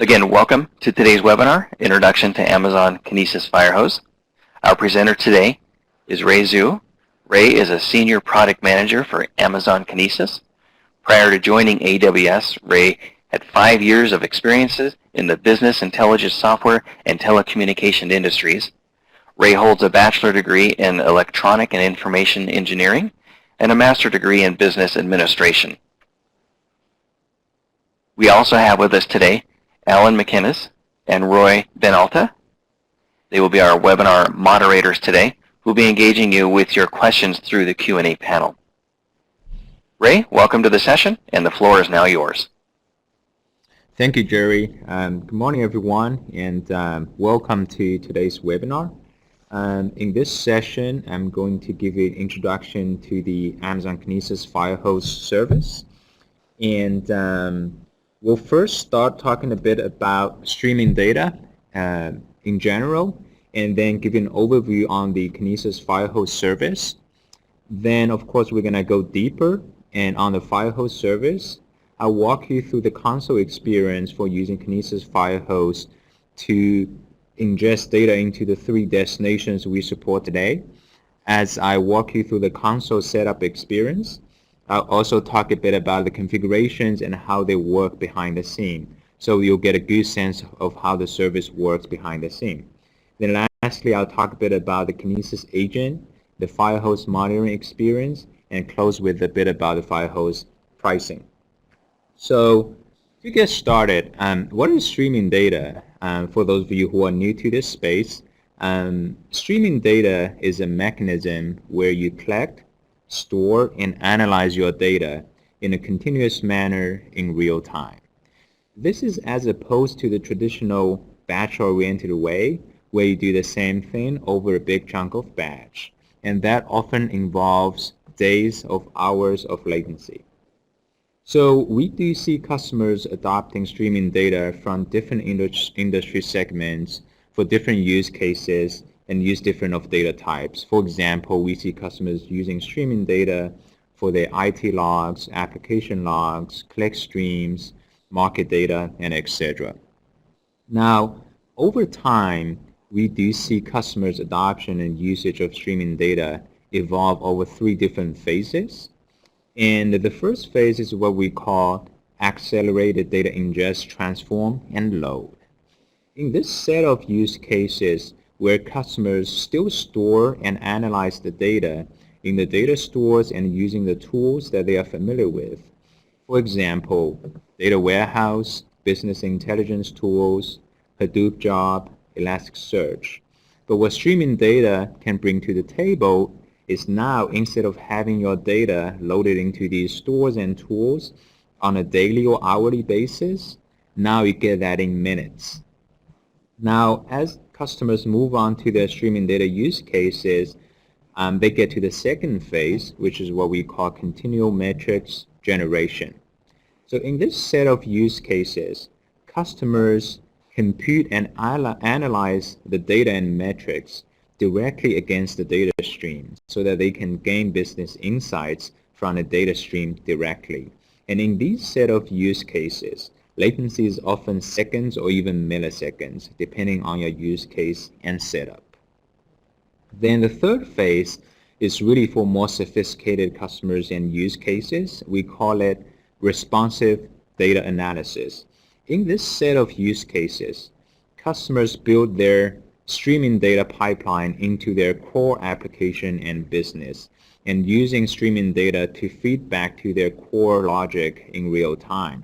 Again, welcome to today's webinar, Introduction to Amazon Kinesis Firehose. Our presenter today is Ray Zhu. Ray is a Senior Product Manager for Amazon Kinesis. Prior to joining AWS, Ray had 5 years of experiences in the business intelligence software and telecommunication industries. Ray holds a bachelor degree in electronic and information engineering and a master degree in business administration. We also have with us today Alan McInnes and Roy Benalta. They will be our webinar moderators today, who will be engaging you with your questions through the Q&A panel. Ray, welcome to the session, and the floor is now yours. Thank you, Jerry. Good morning, everyone, and welcome to today's webinar. In this session, I'm going to give you an introduction to the Amazon Kinesis Firehose service. And we'll first start talking a bit about streaming data in general, and then give you an overview on the Kinesis Firehose service. Then, of course, we're going to go deeper, and on the Firehose service, I'll walk you through the console experience for using Kinesis Firehose to ingest data into the 3 destinations we support today. As I walk you through the console setup experience, I'll also talk a bit about the configurations and how they work behind the scene, so you'll get a good sense of how the service works behind the scene. Then lastly, I'll talk a bit about the Kinesis Agent, the Firehose monitoring experience, and close with a bit about the Firehose pricing. So to get started, what is streaming data? For those of you who are new to this space, streaming data is a mechanism where you collect, store, and analyze your data in a continuous manner in real time. This is as opposed to the traditional batch-oriented way where you do the same thing over a big chunk of batch, and that often involves days of hours of latency. So we do see customers adopting streaming data from different industry segments for different use cases and use different of data types. For example, we see customers using streaming data for their IT logs, application logs, click streams, market data, and etc. Now, over time, we do see customers' adoption and usage of streaming data evolve over 3 different phases. And the first phase is what we call accelerated data ingest, transform, and load. In this set of use cases, where customers still store and analyze the data in the data stores and using the tools that they are familiar with. For example, data warehouse, business intelligence tools, Hadoop job, Elasticsearch. But what streaming data can bring to the table is now, instead of having your data loaded into these stores and tools on a daily or hourly basis, now you get that in minutes. Now, as customers move on to their streaming data use cases, they get to the second phase, which is what we call continual metrics generation. So in this set of use cases, customers compute and analyze the data and metrics directly against the data stream so that they can gain business insights from the data stream directly. And in these set of use cases, latency is often seconds or even milliseconds, depending on your use case and setup. Then the third phase is really for more sophisticated customers and use cases. We call it responsive data analysis. In this set of use cases, customers build their streaming data pipeline into their core application and business, and using streaming data to feed back to their core logic in real time.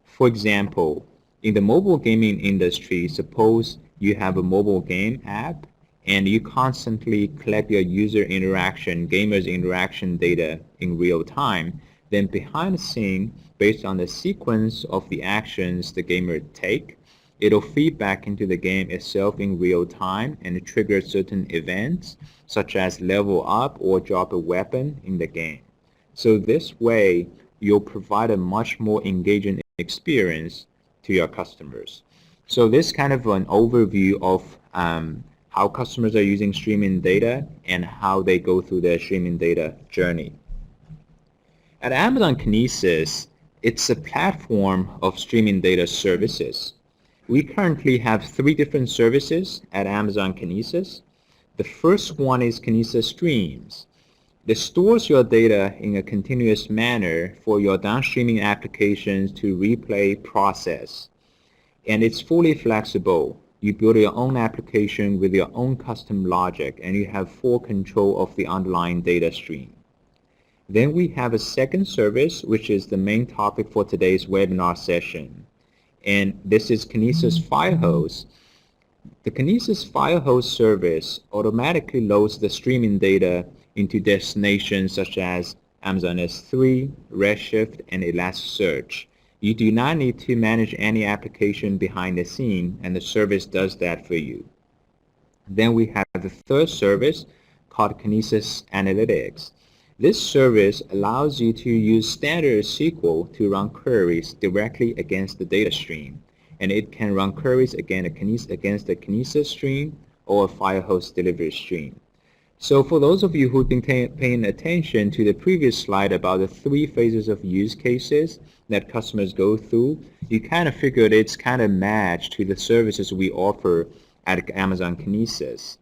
For example, in the mobile gaming industry, suppose you have a mobile game app and you constantly collect your user interaction, gamers interaction data in real time. Then behind the scene, based on the sequence of the actions the gamer take, it'll feed back into the game itself in real time and trigger certain events, such as level up or drop a weapon in the game. So this way, you'll provide a much more engaging experience to your customers. So this kind of an overview of how customers are using streaming data and how they go through their streaming data journey. At Amazon Kinesis, it's a platform of streaming data services. We currently have 3 different services at Amazon Kinesis. The first one is Kinesis Streams. It stores your data in a continuous manner for your downstreaming applications to replay, process. And it's fully flexible. You build your own application with your own custom logic, and you have full control of the underlying data stream. Then we have a second service, which is the main topic for today's webinar session. And this is Kinesis Firehose. The Kinesis Firehose service automatically loads the streaming data into destinations such as Amazon S3, Redshift, and Elasticsearch. You do not need to manage any application behind the scene, and the service does that for you. Then we have the third service called Kinesis Analytics. This service allows you to use standard SQL to run queries directly against the data stream, and it can run queries against a Kinesis stream or a Firehose delivery stream. So for those of you who've been paying attention to the previous slide about the 3 phases of use cases that customers go through, you kind of figured it's kind of matched to the services we offer at Amazon Kinesis.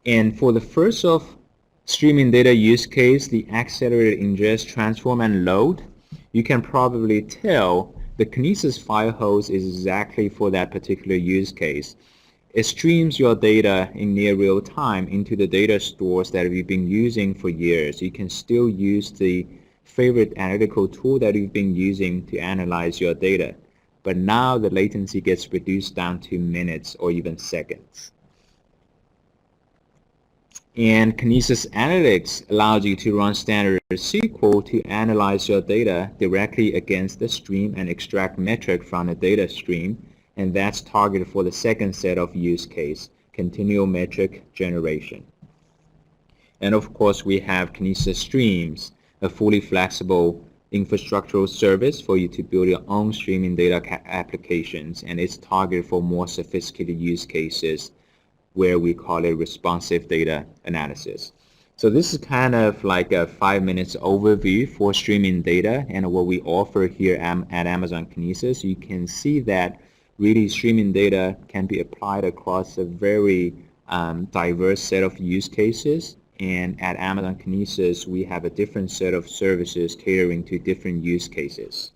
And for the first of streaming data use case, the accelerated ingest, transform, and load, you can probably tell the Kinesis Firehose is exactly for that particular use case. It streams your data in near real time into the data stores that we've been using for years. You can still use the favorite analytical tool that you've been using to analyze your data, but now the latency gets reduced down to minutes or even seconds. And Kinesis Analytics allows you to run standard SQL to analyze your data directly against the stream and extract metric from the data stream, and that's targeted for the second set of use case, continual metric generation. And of course, we have Kinesis Streams, a fully flexible infrastructural service for you to build your own streaming data applications, and it's targeted for more sophisticated use cases where we call it responsive data analysis. So this is kind of like a 5 minutes overview for streaming data and what we offer here at Amazon Kinesis. You can see that really streaming data can be applied across a very diverse set of use cases, and at Amazon Kinesis we have a different set of services catering to different use cases.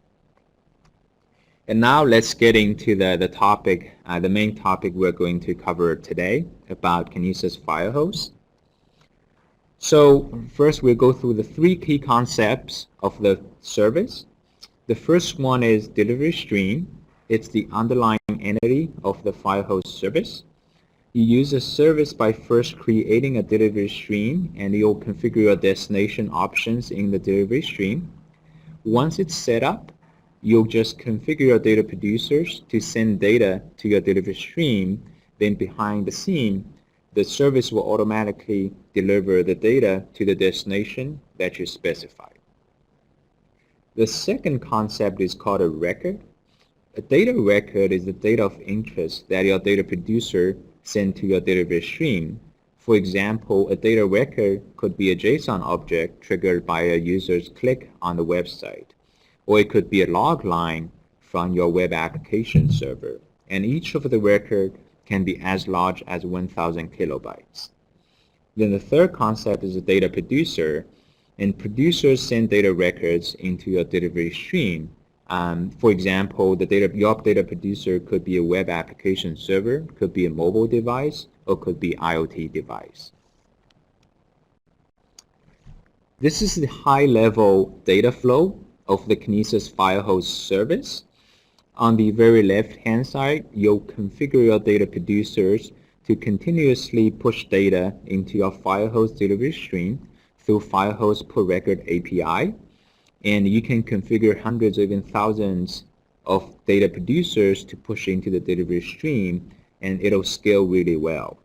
And now let's get into the topic, the main topic we're going to cover today about Kinesis Firehose. So first we'll go through the 3 key concepts of the service. The first one is delivery stream. It's the underlying entity of the Firehose service. You use a service by first creating a delivery stream, and you'll configure your destination options in the delivery stream. Once it's set up, you'll just configure your data producers to send data to your delivery stream. Then behind the scene, the service will automatically deliver the data to the destination that you specified. The second concept is called a record. A data record is the data of interest that your data producer sends to your delivery stream. For example, a data record could be a JSON object triggered by a user's click on the website, or it could be a log line from your web application server, and each of the record can be as large as 1,000 kilobytes. Then the third concept is a data producer, and producers send data records into your delivery stream. For example, your data producer could be a web application server, could be a mobile device, or could be IoT device. This is the high-level data flow of the Kinesis Firehose service. On the very left-hand side, you'll configure your data producers to continuously push data into your Firehose delivery stream through Firehose per record API. And you can configure hundreds or even thousands of data producers to push into the delivery stream, and it'll scale really well.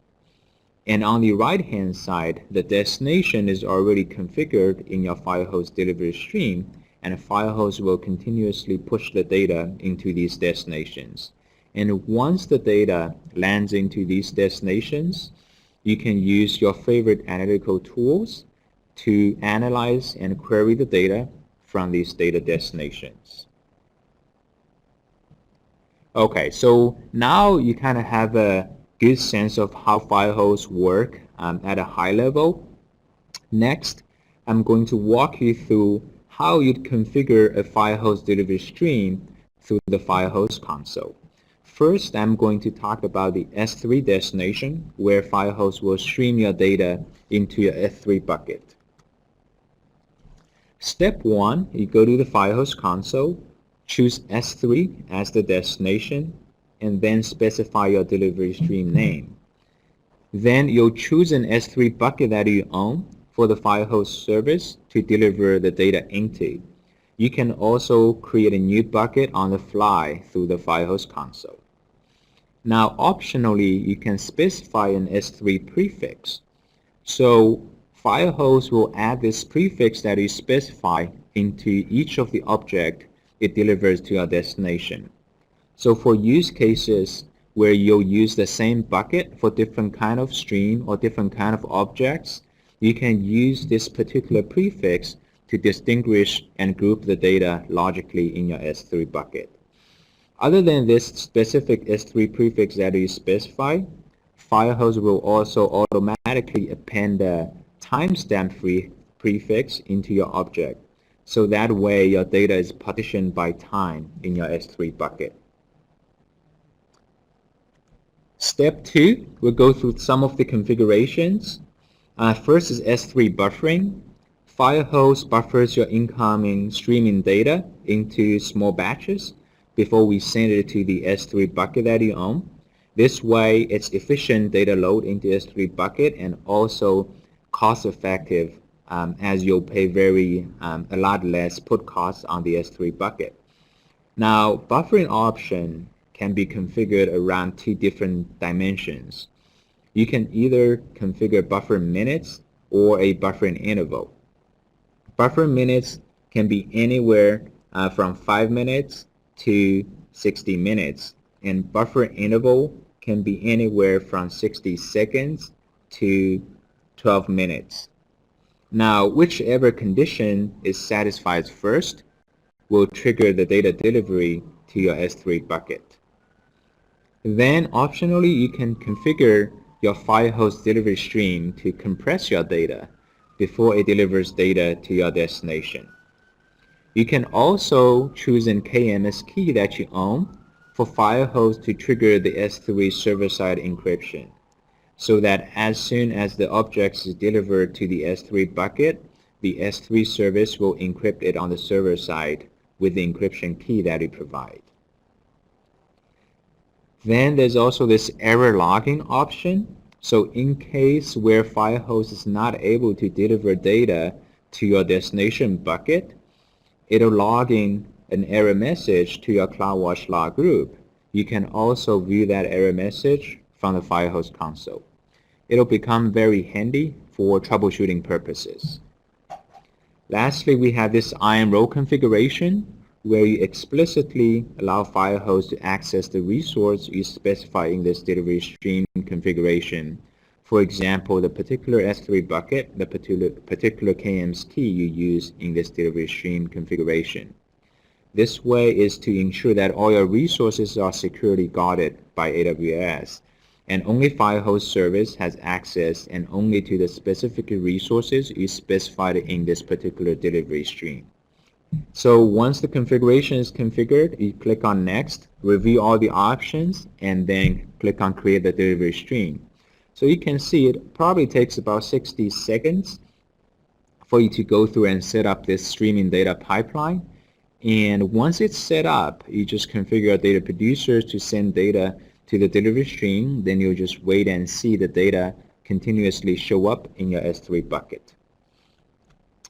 And on the right-hand side, the destination is already configured in your Firehose delivery stream, and Firehose will continuously push the data into these destinations. And once the data lands into these destinations, you can use your favorite analytical tools to analyze and query the data from these data destinations. Okay, so now you kind of have a good sense of how Firehose work at a high level. Next, I'm going to walk you through how you'd configure a Firehose delivery stream through the Firehose console. First, I'm going to talk about the S3 destination, where Firehose will stream your data into your S3 bucket. Step 1, you go to the Firehose console, choose S3 as the destination, and then specify your delivery stream name. Then you'll choose an S3 bucket that you own for the Firehose service to deliver the data into. You can also create a new bucket on the fly through the Firehose console. Now, optionally, you can specify an S3 prefix. So Firehose will add this prefix that you specify into each of the object it delivers to your destination. So for use cases where you'll use the same bucket for different kind of stream or different kind of objects, you can use this particular prefix to distinguish and group the data logically in your S3 bucket. Other than this specific S3 prefix that you specify, Firehose will also automatically append a timestamp prefix into your object. So that way your data is partitioned by time in your S3 bucket. Step 2, we'll go through some of the configurations. First is S3 buffering. Firehose buffers your incoming streaming data into small batches before we send it to the S3 bucket that you own. This way, it's efficient data load into S3 bucket and also cost-effective as you'll pay a lot less put costs on the S3 bucket. Now, buffering option can be configured around 2 different dimensions. You can either configure buffer minutes or a buffering interval. Buffer minutes can be anywhere from 5 minutes to 60 minutes, and buffer interval can be anywhere from 60 seconds to 12 minutes. Now, whichever condition is satisfied first will trigger the data delivery to your S3 bucket. Then, optionally, you can configure your Firehose delivery stream to compress your data before it delivers data to your destination. You can also choose an KMS key that you own for Firehose to trigger the S3 server-side encryption, so that as soon as the object is delivered to the S3 bucket, the S3 service will encrypt it on the server side with the encryption key that you provide. Then there's also this error logging option. So in case where Firehose is not able to deliver data to your destination bucket, it'll log in an error message to your CloudWatch log group. You can also view that error message from the Firehose console. It'll become very handy for troubleshooting purposes. Lastly, we have this iron row configuration where you explicitly allow Firehose to access the resource you specify in this delivery stream configuration. For example, the particular S3 bucket, the particular KMS key you use in this delivery stream configuration. This way is to ensure that all your resources are securely guarded by AWS, and only Firehose service has access and only to the specific resources you specified in this particular delivery stream. So once the configuration is configured, you click on Next, review all the options, and then click on Create the delivery stream. So you can see it probably takes about 60 seconds for you to go through and set up this streaming data pipeline. And once it's set up, you just configure your data producers to send data to the delivery stream. Then you'll just wait and see the data continuously show up in your S3 bucket.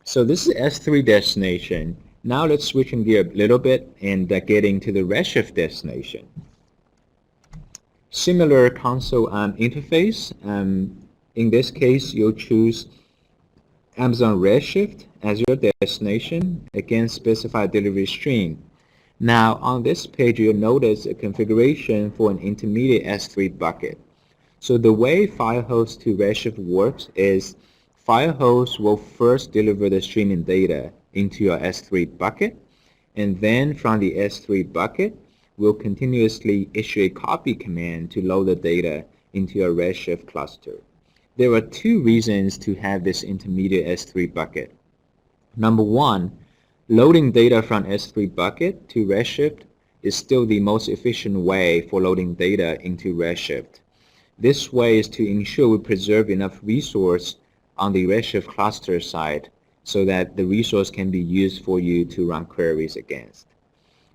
So this is S3 destination. Now let's switch gear a little bit and get into the Redshift destination. Similar console interface. In this case, you'll choose Amazon Redshift as your destination. Again, specify delivery stream. Now on this page, you'll notice a configuration for an intermediate S3 bucket. So the way Firehose to Redshift works is Firehose will first deliver the streaming data into your S3 bucket, and then from the S3 bucket, will continuously issue a copy command to load the data into your Redshift cluster. There are two reasons to have this intermediate S3 bucket. Number one, loading data from S3 bucket to Redshift is still the most efficient way for loading data into Redshift. This way is to ensure we preserve enough resource on the Redshift cluster side so that the resource can be used for you to run queries against.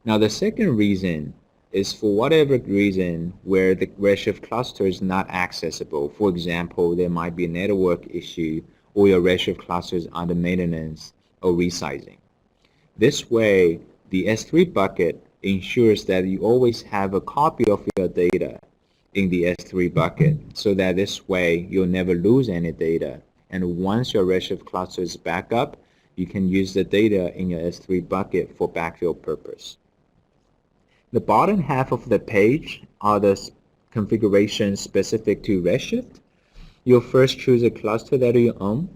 Now the second reason is for whatever reason where the Redshift cluster is not accessible. For example, there might be a network issue or your Redshift cluster is under maintenance or resizing. This way, the S3 bucket ensures that you always have a copy of your data in the S3 bucket so that this way you'll never lose any data. And once your Redshift cluster is back up, you can use the data in your S3 bucket for backfill purpose. The bottom half of the page are the configurations specific to Redshift. You'll first choose a cluster that you own,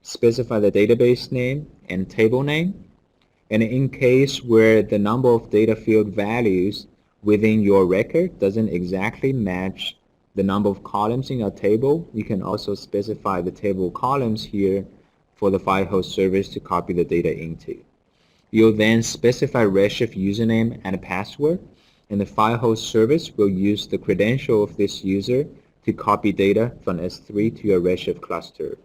specify the database name and table name, and in case where the number of data field values within your record doesn't exactly match the number of columns in your table, you can also specify the table columns here for the Firehose service to copy the data into. You'll then specify Redshift username and password, and the Firehose service will use the credential of this user to copy data from S3 to your Redshift cluster.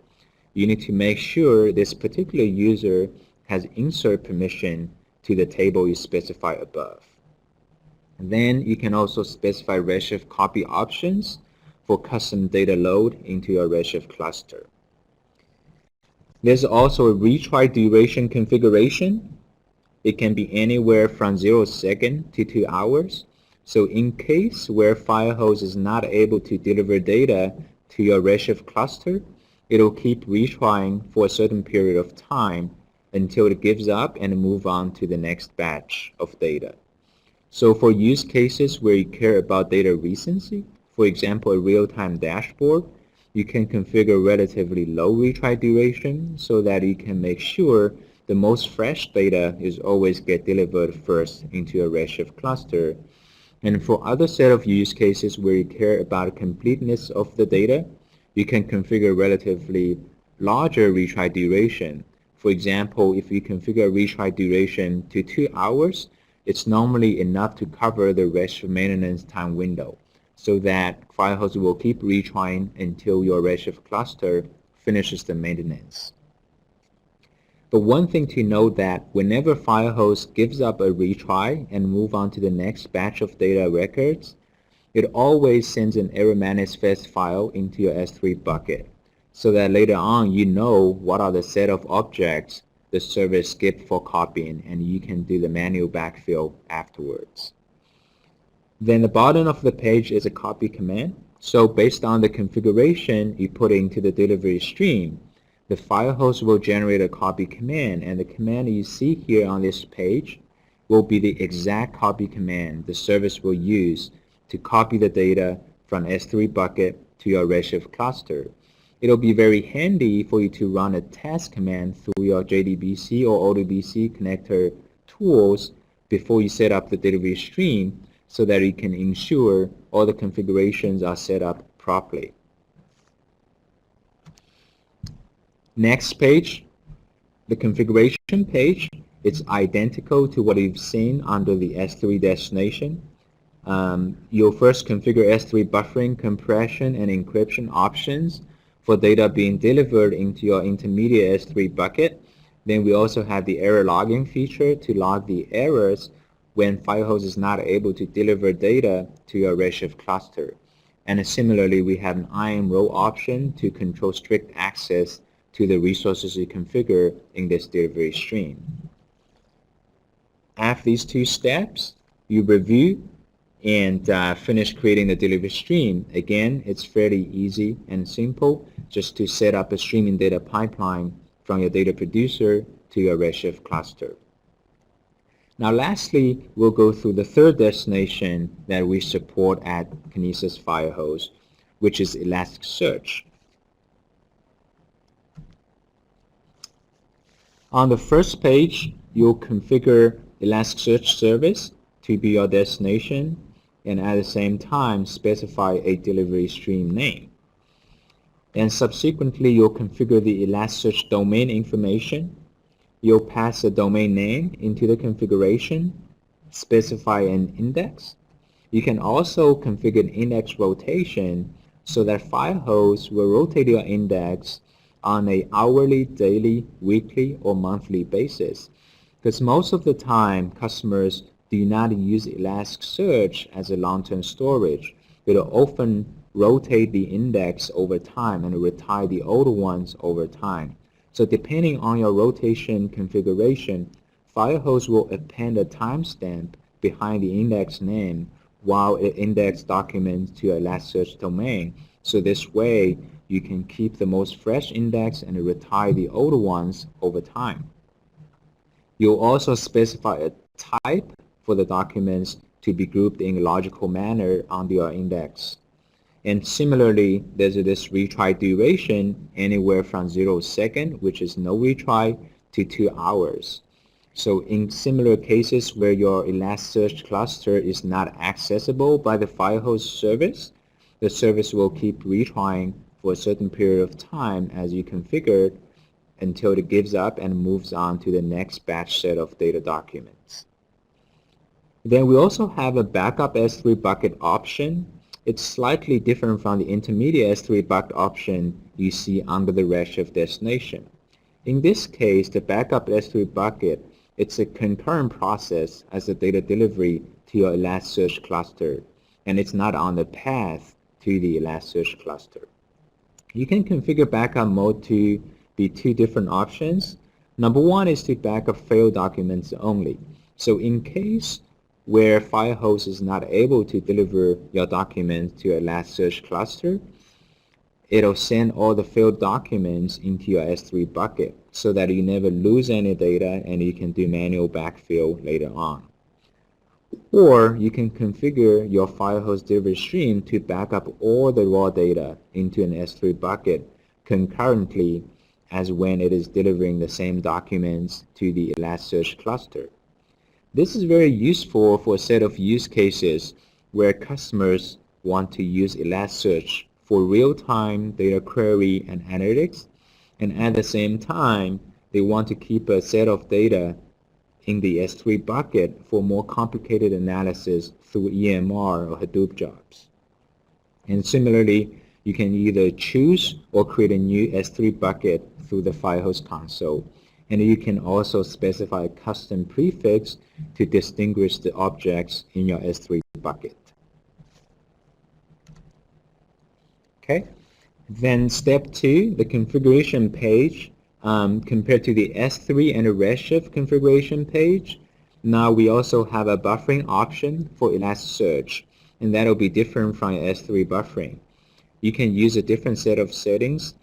You need to make sure this particular user has insert permission to the table you specify above. And then you can also specify Redshift copy options for custom data load into your Redshift cluster. There's also a retry duration configuration. It can be anywhere from 0 seconds to 2 hours. So in case where Firehose is not able to deliver data to your Redshift cluster, it'll keep retrying for a certain period of time until it gives up and move on to the next batch of data. So for use cases where you care about data recency, for example, a real-time dashboard, you can configure relatively low retry duration so that you can make sure the most fresh data is always get delivered first into your Redshift cluster. And for other set of use cases where you care about completeness of the data, you can configure relatively larger retry duration. For example, if you configure retry duration to 2 hours, it's normally enough to cover the Redshift maintenance time window so that Firehose will keep retrying until your Redshift cluster finishes the maintenance. But one thing to note that whenever Firehose gives up a retry and move on to the next batch of data records, it always sends an error manifest file into your S3 bucket so that later on you know what are the set of objects the service skipped for copying, and you can do the manual backfill afterwards. Then the bottom of the page is a copy command. So based on the configuration you put into the delivery stream, the Firehose will generate a copy command, and the command you see here on this page will be the exact copy command the service will use to copy the data from S3 bucket to your Redshift cluster. It'll be very handy for you to run a test command through your JDBC or ODBC connector tools before you set up the delivery stream so that you can ensure all the configurations are set up properly. Next page, the configuration page, it's identical to what you've seen under the S3 destination. You'll first configure S3 buffering, compression, and encryption options for data being delivered into your intermediate S3 bucket. Then we also have the error logging feature to log the errors when Firehose is not able to deliver data to your Redshift cluster. And similarly, we have an IAM role option to control strict access to the resources you configure in this delivery stream. After these two steps, you review and finish creating the delivery stream. Again, it's fairly easy and simple just to set up a streaming data pipeline from your data producer to your Redshift cluster. Now lastly, we'll go through the third destination that we support at Kinesis Firehose, which is Elasticsearch. On the first page, you'll configure Elasticsearch service to be your destination, and at the same time specify a delivery stream name. And subsequently, you'll configure the Elasticsearch domain information. You'll pass the domain name into the configuration, specify an index. You can also configure an index rotation so that Firehose will rotate your index on an hourly, daily, weekly, or monthly basis. Because most of the time, customers do not use Elasticsearch as a long-term storage. It'll often rotate the index over time and retire the older ones over time. So depending on your rotation configuration, Firehose will append a timestamp behind the index name while it indexes documents to your Elasticsearch domain. So this way, you can keep the most fresh index and retire the older ones over time. You'll also specify a type for the documents to be grouped in a logical manner on your index. And similarly, there's this retry duration anywhere from 0 seconds, which is no retry, to 2 hours. So in similar cases where your Elasticsearch cluster is not accessible by the Firehose service, the service will keep retrying for a certain period of time as you configure until it gives up and moves on to the next batch set of data documents. Then we also have a backup S3 bucket option. It's slightly different from the intermediate S3 bucket option you see under the Redshift destination. In this case, the backup S3 bucket, it's a concurrent process as the data delivery to your Elasticsearch cluster, and it's not on the path to the Elasticsearch cluster. You can configure backup mode to be 2 different options. Number 1 is to backup failed documents only. So in case where Firehose is not able to deliver your documents to your Elasticsearch cluster, it'll send all the failed documents into your S3 bucket so that you never lose any data and you can do manual backfill later on. Or you can configure your Firehose delivery stream to back up all the raw data into an S3 bucket concurrently as when it is delivering the same documents to the Elasticsearch cluster. This is very useful for a set of use cases where customers want to use Elasticsearch for real-time data query and analytics, and at the same time, they want to keep a set of data in the S3 bucket for more complicated analysis through EMR or Hadoop jobs. And similarly, you can either choose or create a new S3 bucket through the Firehose console. And you can also specify a custom prefix to distinguish the objects in your S3 bucket. Okay. Then step 2, the configuration page. Compared to the S3 and the Redshift configuration page, now we also have a buffering option for Elasticsearch, and that will be different from S3 buffering. You can use a different set of settings.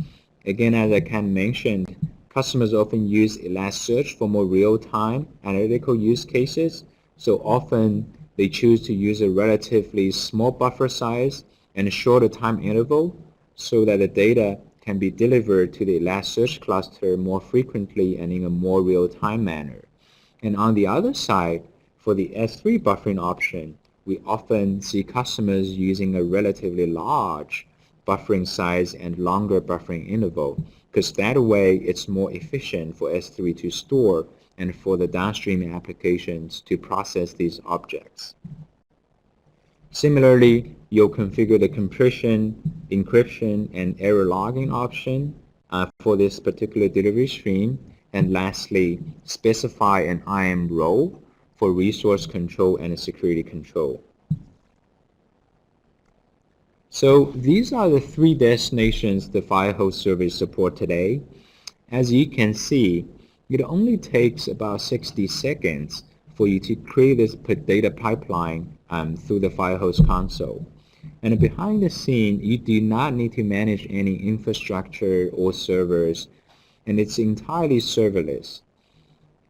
Again, as I kind of mentioned, customers often use Elasticsearch for more real-time analytical use cases, so often they choose to use a relatively small buffer size and a shorter time interval so that the data can be delivered to the Elasticsearch cluster more frequently and in a more real-time manner. And on the other side, for the S3 buffering option, we often see customers using a relatively large buffering size and longer buffering interval, because that way it's more efficient for S3 to store and for the downstream applications to process these objects. Similarly, you'll configure the compression, encryption, and error logging option for this particular delivery stream. And lastly, specify an IAM role for resource control and security control. So these are the 3 destinations the Firehose service support today. As you can see, it only takes about 60 seconds for you to create this data pipeline through the Firehose console. And behind the scene, you do not need to manage any infrastructure or servers, and it's entirely serverless.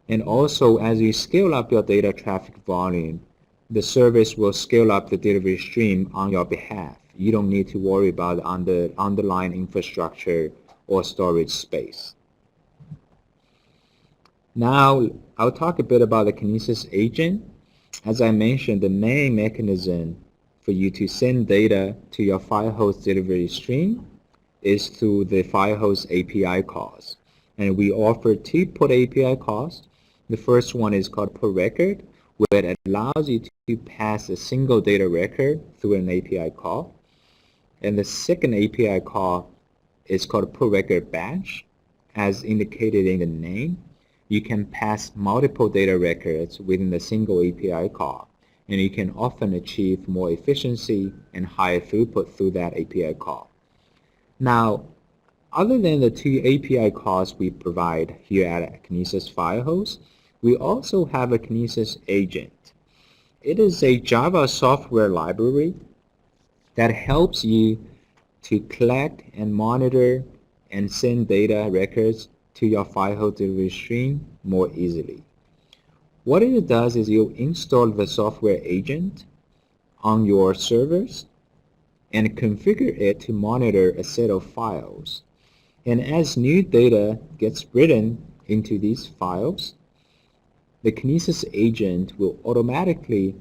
And also, as you scale up your data traffic volume, the service will scale up the delivery stream on your behalf. You don't need to worry about the underlying infrastructure or storage space. Now, I'll talk a bit about the Kinesis Agent. As I mentioned, the main mechanism for you to send data to your Firehose delivery stream is through the Firehose API calls. And we offer two put API calls. The first one is called put record, where it allows you to pass a single data record through an API call. And the second API call is called put record batch. As indicated in the name, you can pass multiple data records within a single API call, and you can often achieve more efficiency and higher throughput through that API call. Now, other than the two API calls we provide here at Kinesis Firehose, we also have a Kinesis Agent. It is a Java software library that helps you to collect and monitor and send data records to your Firehose delivery stream more easily. What it does is you install the software agent on your servers and configure it to monitor a set of files. And as new data gets written into these files, the Kinesis agent will automatically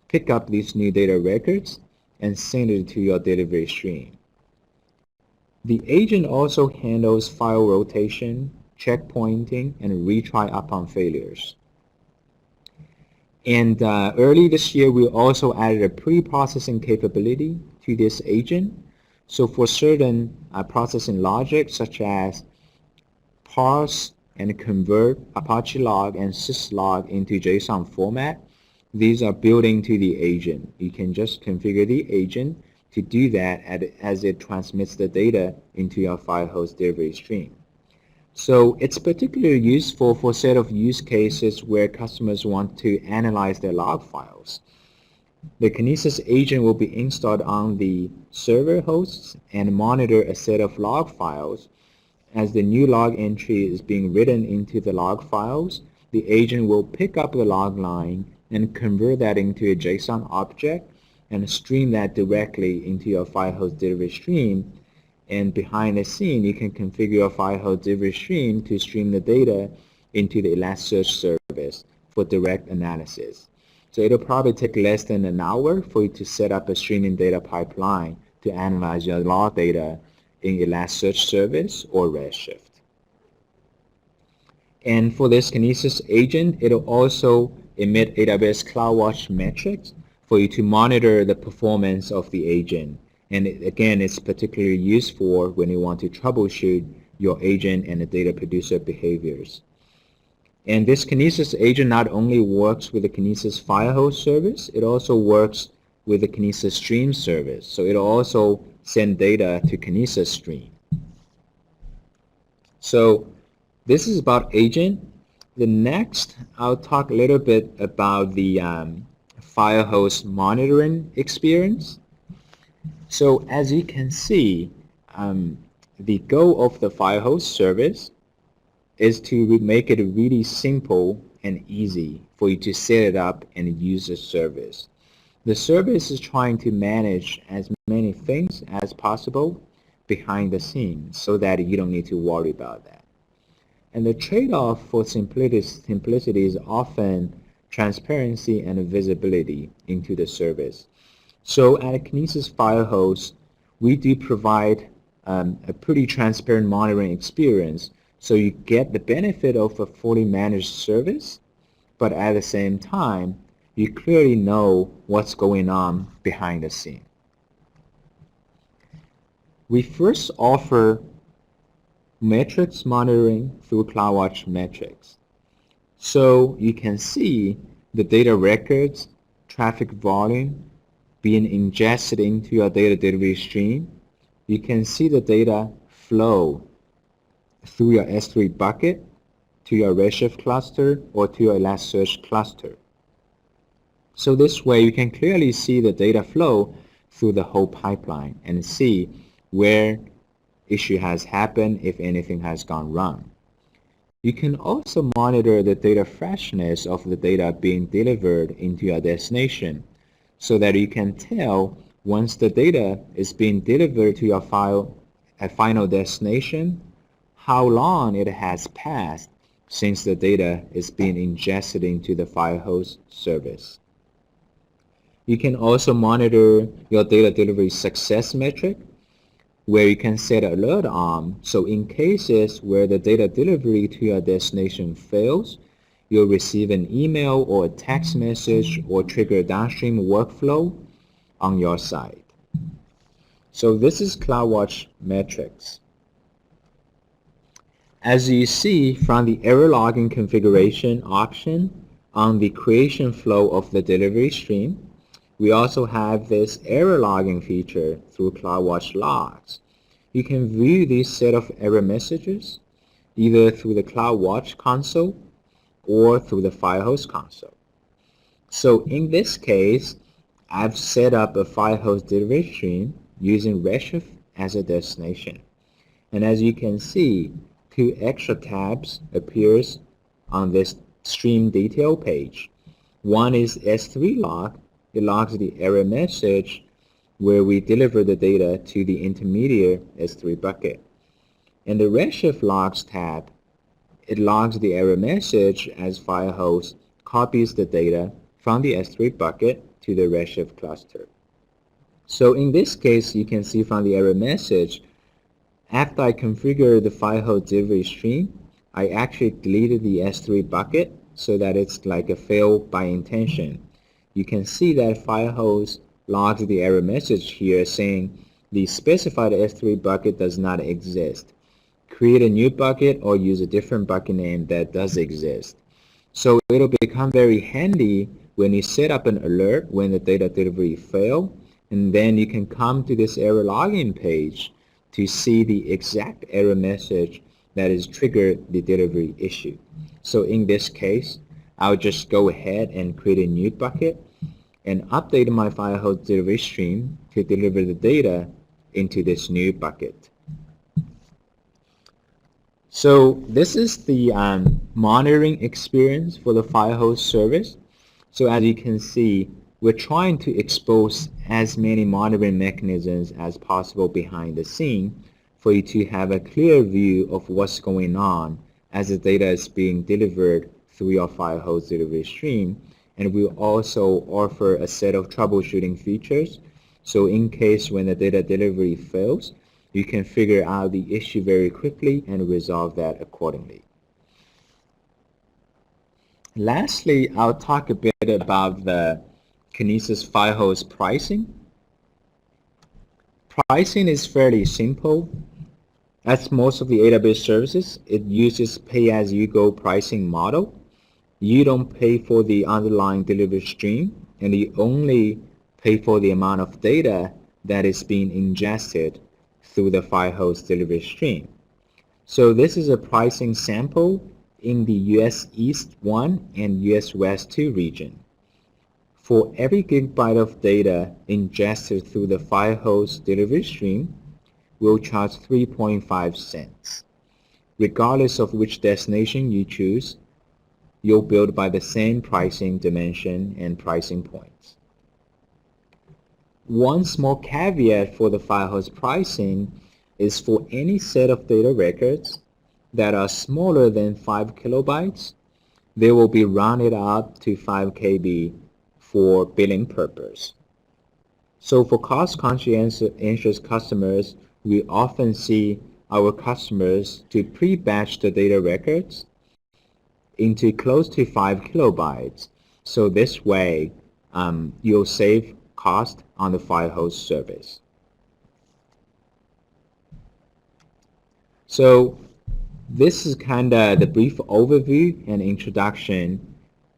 pick up these new data records and send it to your delivery stream. The agent also handles file rotation, checkpointing, and retry upon failures. And early this year, we also added a pre-processing capability to this agent. So for certain processing logic, such as parse and convert Apache log and syslog into JSON format, these are built into the agent. You can just configure the agent to do that as it transmits the data into your Firehose delivery stream. So it's particularly useful for a set of use cases where customers want to analyze their log files. The Kinesis agent will be installed on the server hosts and monitor a set of log files. As the new log entry is being written into the log files, the agent will pick up the log line and convert that into a JSON object and stream that directly into your Firehose delivery stream. And behind the scene, you can configure your Firehose delivery stream to stream the data into the Elasticsearch service for direct analysis. So it'll probably take less than an hour for you to set up a streaming data pipeline to analyze your log data in Elasticsearch service or Redshift. And for this Kinesis agent, it'll also emit AWS CloudWatch Metrics for you to monitor the performance of the agent. And again, it's particularly useful when you want to troubleshoot your agent and the data producer behaviors. And this Kinesis agent not only works with the Kinesis Firehose service, it also works with the Kinesis Stream service. So it'll also send data to Kinesis Stream. So this is about agent. The next, I'll talk a little bit about the Firehose monitoring experience. So as you can see, the goal of the Firehose service is to make it really simple and easy for you to set it up and use the service. The service is trying to manage as many things as possible behind the scenes so that you don't need to worry about that. And the trade-off for simplicity is often transparency and visibility into the service. So at Kinesis Firehose, we do provide a pretty transparent monitoring experience, so you get the benefit of a fully managed service, but at the same time, you clearly know what's going on behind the scene. We first offer metrics monitoring through CloudWatch Metrics. So you can see the data records, traffic volume being ingested into your data delivery stream. You can see the data flow through your S3 bucket to your Redshift cluster or to your Elasticsearch cluster. So this way you can clearly see the data flow through the whole pipeline and see where issue has happened, if anything has gone wrong. You can also monitor the data freshness of the data being delivered into your destination so that you can tell once the data is being delivered to your final destination, how long it has passed since the data is being ingested into the Firehose service. You can also monitor your data delivery success metric, where you can set alert on. So in cases where the data delivery to your destination fails, you'll receive an email or a text message or trigger a downstream workflow on your side. So this is CloudWatch Metrics. As you see from the error logging configuration option on the creation flow of the delivery stream, we also have this error logging feature through CloudWatch Logs. You can view this set of error messages either through the CloudWatch console or through the Firehose console. So in this case, I've set up a Firehose delivery stream using Redshift as a destination. And as you can see, 2 extra tabs appears on this stream detail page. One is S3 log. It logs the error message where we deliver the data to the intermediate S3 bucket. And the Redshift logs tab, it logs the error message as Firehose copies the data from the S3 bucket to the Redshift cluster. So in this case, you can see from the error message, after I configured the Firehose delivery stream, I actually deleted the S3 bucket so that it's like a fail by intention. You can see that Firehose logs the error message here saying the specified S3 bucket does not exist. Create a new bucket or use a different bucket name that does exist. So it'll become very handy when you set up an alert when the data delivery fail, and then you can come to this error logging page to see the exact error message that has triggered the delivery issue. So in this case, I'll just go ahead and create a new bucket and update my Firehose delivery stream to deliver the data into this new bucket. So this is the monitoring experience for the Firehose service. So as you can see, we're trying to expose as many monitoring mechanisms as possible behind the scene for you to have a clear view of what's going on as the data is being delivered through your Firehose delivery stream. And we also offer a set of troubleshooting features. So in case when the data delivery fails, you can figure out the issue very quickly and resolve that accordingly. Lastly, I'll talk a bit about the Kinesis Firehose pricing. Pricing is fairly simple. As most of the AWS services, it uses pay-as-you-go pricing model. You don't pay for the underlying delivery stream, and you only pay for the amount of data that is being ingested through the Firehose delivery stream. So this is a pricing sample in the US East 1 and US West 2 region. For every gigabyte of data ingested through the Firehose delivery stream, we'll charge 3.5 cents. Regardless of which destination you choose, you'll build by the same pricing dimension and pricing points. One small caveat for the Firehose pricing is for any set of data records that are smaller than 5 kilobytes, they will be rounded up to 5 KB for billing purpose. So for cost-conscientious customers, we often see our customers to pre-batch the data records into close to 5 kilobytes. So this way, you'll save cost on the Firehose service. So this is kind of the brief overview and introduction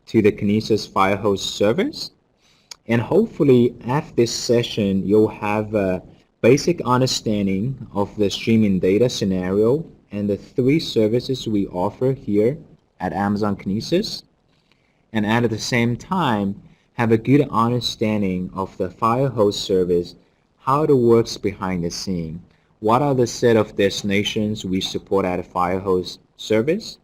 to the Kinesis Firehose service. And hopefully after this session, you'll have a basic understanding of the streaming data scenario and the 3 services we offer here at Amazon Kinesis. And at the same time, have a good understanding of the Firehose service, how it works behind the scene, what are the set of destinations we support at a Firehose service,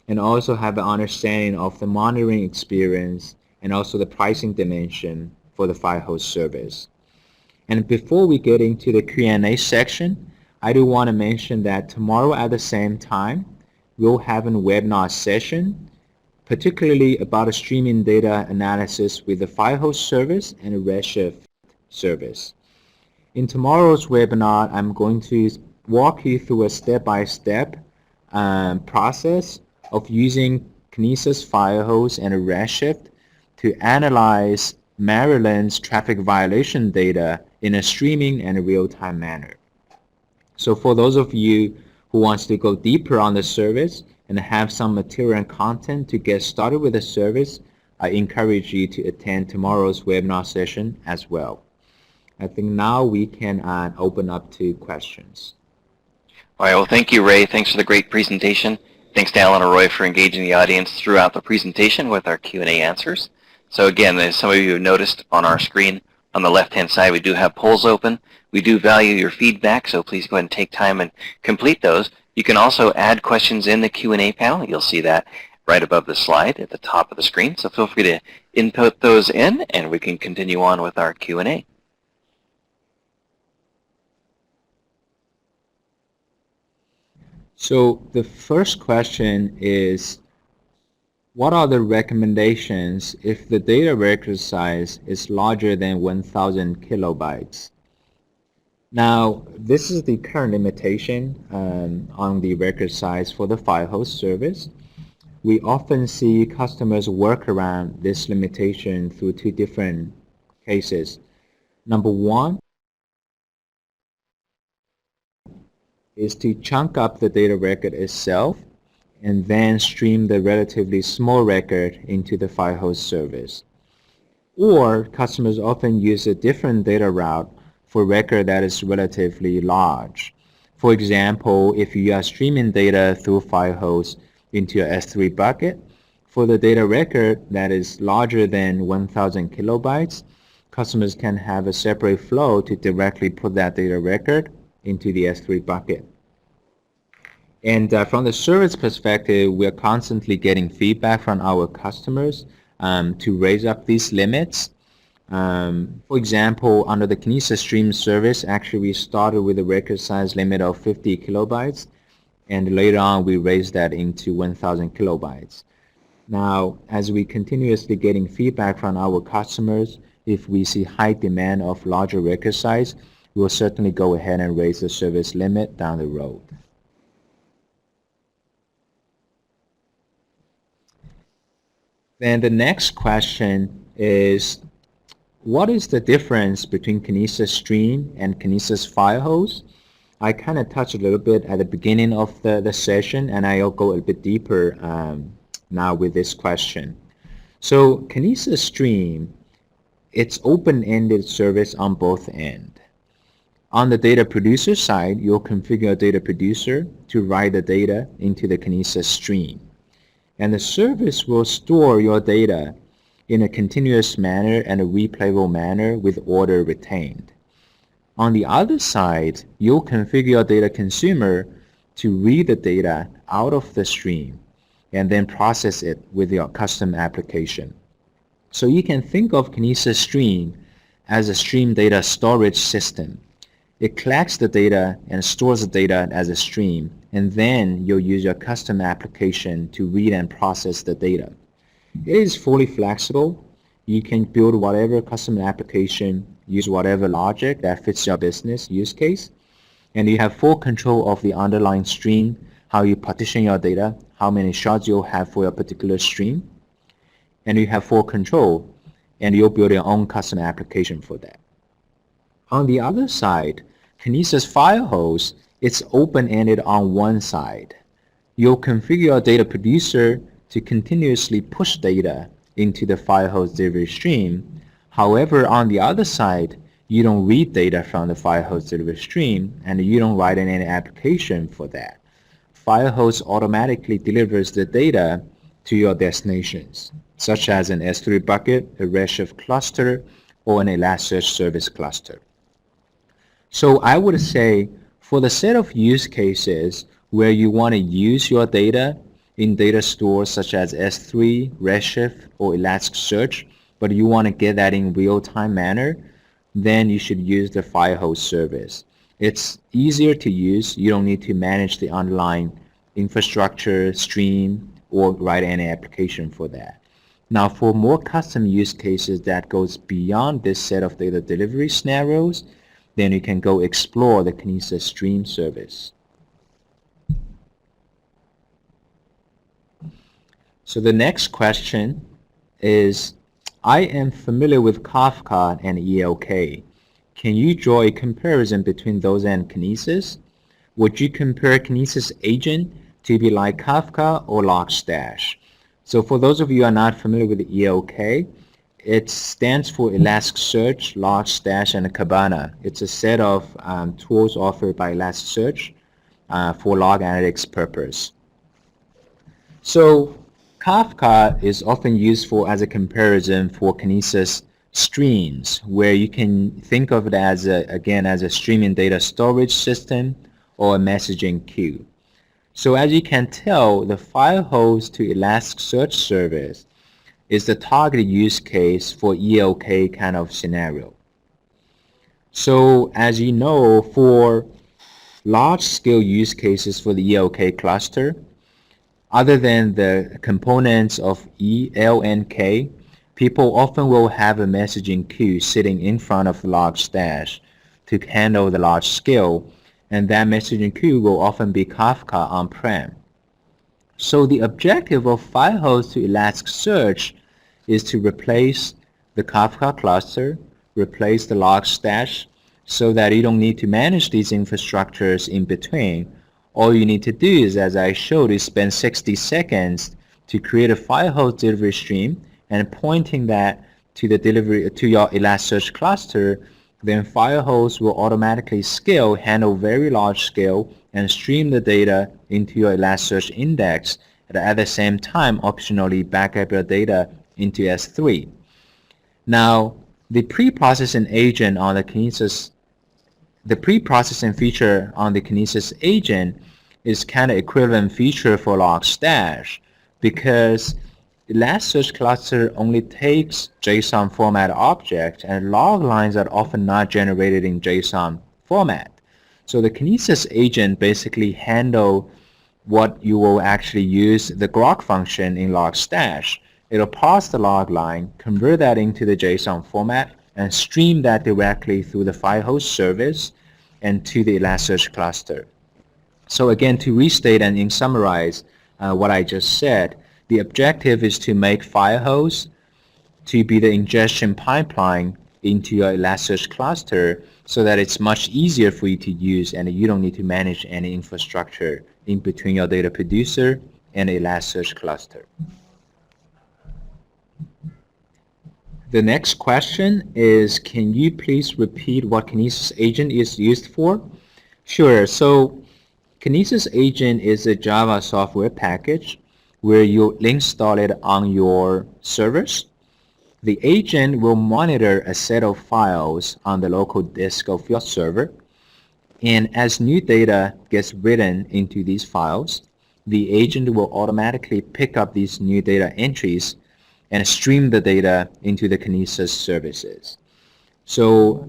and also have an understanding of the monitoring experience and also the pricing dimension for the Firehose service. And before we get into the Q&A section, I do want to mention that tomorrow at the same time, we'll have a webinar session particularly about streaming data analysis with the Firehose service and the Redshift service. In tomorrow's webinar, I'm going to walk you through a step-by-step process of using Kinesis Firehose and Redshift to analyze Maryland's traffic violation data in a streaming and real-time manner. So for those of you who wants to go deeper on the service and have some material and content to get started with the service, I encourage you to attend tomorrow's webinar session as well. I think now we can open up to questions. All right, well, thank you, Ray. Thanks for the great presentation. Thanks to Alan and Roy for engaging the audience throughout the presentation with our Q&A answers. So again, as some of you have noticed on our screen on the left-hand side, we do have polls open. We do value your feedback, so please go ahead and take time and complete those. You can also add questions in the Q&A panel. You'll see that right above the slide at the top of the screen. So feel free to input those in, and we can continue on with our Q&A. So the first question is, what are the recommendations if the data record size is larger than 1,000 kilobytes? Now, this is the current limitation on the record size for the Firehose service. We often see customers work around this limitation through two different cases. Number one is to chunk up the data record itself and then stream the relatively small record into the Firehose service. Or customers often use a different data route for a record that is relatively large. For example, if you are streaming data through Firehose into a S3 bucket, for the data record that is larger than 1,000 kilobytes, customers can have a separate flow to directly put that data record into the S3 bucket. And from the service perspective, we're constantly getting feedback from our customers to raise up these limits. For example, under the Kinesis Stream service, actually we started with a record size limit of 50 kilobytes, and later on we raised that into 1,000 kilobytes. Now, as we continuously getting feedback from our customers, if we see high demand of larger record size, we'll certainly go ahead and raise the service limit down the road. Then the next question is, what is the difference between Kinesis Stream and Kinesis Firehose? I kind of touched a little bit at the beginning of the session, and I'll go a little bit deeper now with this question. So Kinesis Stream, it's open-ended service on both ends. On the data producer side, you'll configure a data producer to write the data into the Kinesis Stream. And the service will store your data in a continuous manner and a replayable manner with order retained. On the other side, you'll configure your data consumer to read the data out of the stream and then process it with your custom application. So you can think of Kinesis Stream as a stream data storage system. It collects the data and stores the data as a stream, and then you'll use your custom application to read and process the data. It is fully flexible. You can build whatever custom application, use whatever logic that fits your business use case, and you have full control of the underlying stream, how you partition your data, how many shards you'll have for your particular stream, and you have full control, and you'll build your own custom application for that. On the other side, Kinesis Firehose, it's open-ended on one side. You'll configure your data producer to continuously push data into the Firehose delivery stream. However, on the other side, you don't read data from the Firehose delivery stream, and you don't write any application for that. Firehose automatically delivers the data to your destinations, such as an S3 bucket, a Redshift cluster, or an Elasticsearch service cluster. So I would say for the set of use cases where you want to use your data in data stores such as S3, Redshift, or Elasticsearch, but you want to get that in real-time manner, then you should use the Firehose service. It's easier to use. You don't need to manage the underlying infrastructure, stream, or write any application for that. Now, for more custom use cases that goes beyond this set of data delivery scenarios, then you can go explore the Kinesis Stream service. So the next question is, I am familiar with Kafka and ELK. Can you draw a comparison between those and Kinesis? Would you compare Kinesis Agent to be like Kafka or Logstash? So for those of you who are not familiar with ELK, it stands for Elasticsearch, Logstash, and Kibana. It's a set of tools offered by Elasticsearch for log analytics purpose. So Kafka is often used as a comparison for Kinesis streams, where you can think of it as a streaming data storage system or a messaging queue. So as you can tell, the Firehose to Elasticsearch service is the targeted use case for ELK kind of scenario. So as you know, for large-scale use cases for the ELK cluster, other than the components of E, L, and K, people often will have a messaging queue sitting in front of the Logstash to handle the large scale, and that messaging queue will often be Kafka on-prem. So the objective of Firehose to Elasticsearch is to replace the Kafka cluster, replace the Logstash, so that you don't need to manage these infrastructures in between. All you need to do is, as I showed, is spend 60 seconds to create a Firehose delivery stream and pointing that to the delivery to your Elasticsearch cluster. Then Firehose will automatically scale, handle very large scale, and stream the data into your Elasticsearch index, and at the same time optionally back up your data into S3. Now, the pre-processing agent on the Kinesis, the pre-processing feature on the Kinesis agent is kind of equivalent feature for Logstash, because Elasticsearch cluster only takes JSON format object, and log lines are often not generated in JSON format. So the Kinesis agent basically handle what you will actually use the grok function in Logstash. It'll parse the log line, convert that into the JSON format, and stream that directly through the Firehose service and to the Elasticsearch cluster. So again, to restate and in summarize what I just said, the objective is to make Firehose to be the ingestion pipeline into your Elasticsearch cluster so that it's much easier for you to use and you don't need to manage any infrastructure in between your data producer and Elasticsearch cluster. The next question is, can you please repeat what Kinesis Agent is used for? Sure. So Kinesis Agent is a Java software package where you install it on your servers. The agent will monitor a set of files on the local disk of your server, and as new data gets written into these files, the agent will automatically pick up these new data entries and stream the data into the Kinesis services. So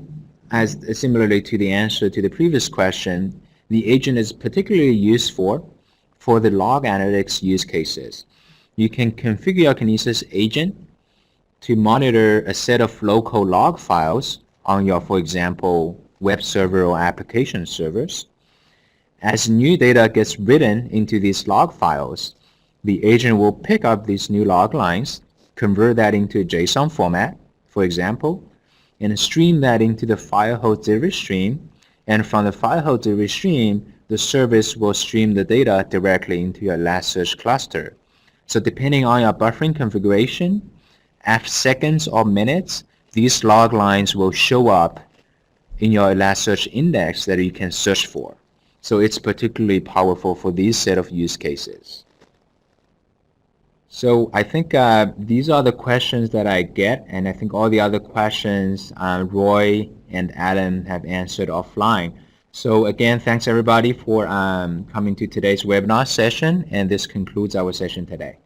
as similarly to the answer to the previous question, the agent is particularly useful for the log analytics use cases. You can configure your Kinesis agent to monitor a set of local log files on your, for example, web server or application servers. As new data gets written into these log files, the agent will pick up these new log lines, convert that into a JSON format, for example, and stream that into the Firehose delivery stream. And from the Firehose delivery stream, the service will stream the data directly into your Elasticsearch cluster. So depending on your buffering configuration, after seconds or minutes, these log lines will show up in your Elasticsearch index that you can search for. So it's particularly powerful for these set of use cases. So I think these are the questions that I get, and I think all the other questions Roy and Adam have answered offline. So again, thanks everybody for coming to today's webinar session, and this concludes our session today.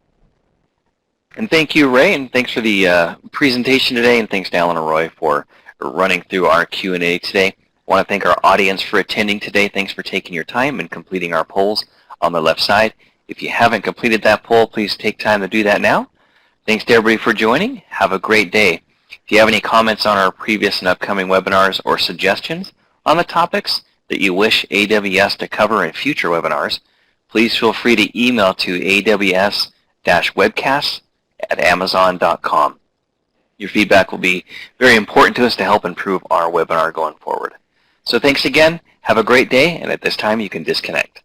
And thank you, Ray, and thanks for the presentation today, and thanks to Alan and Roy for running through our Q&A today. I want to thank our audience for attending today. Thanks for taking your time and completing our polls on the left side. If you haven't completed that poll, please take time to do that now. Thanks to everybody for joining. Have a great day. If you have any comments on our previous and upcoming webinars or suggestions on the topics that you wish AWS to cover in future webinars, please feel free to email to aws-webcasts@amazon.com. Your feedback will be very important to us to help improve our webinar going forward. So thanks again. Have a great day, and at this time you can disconnect.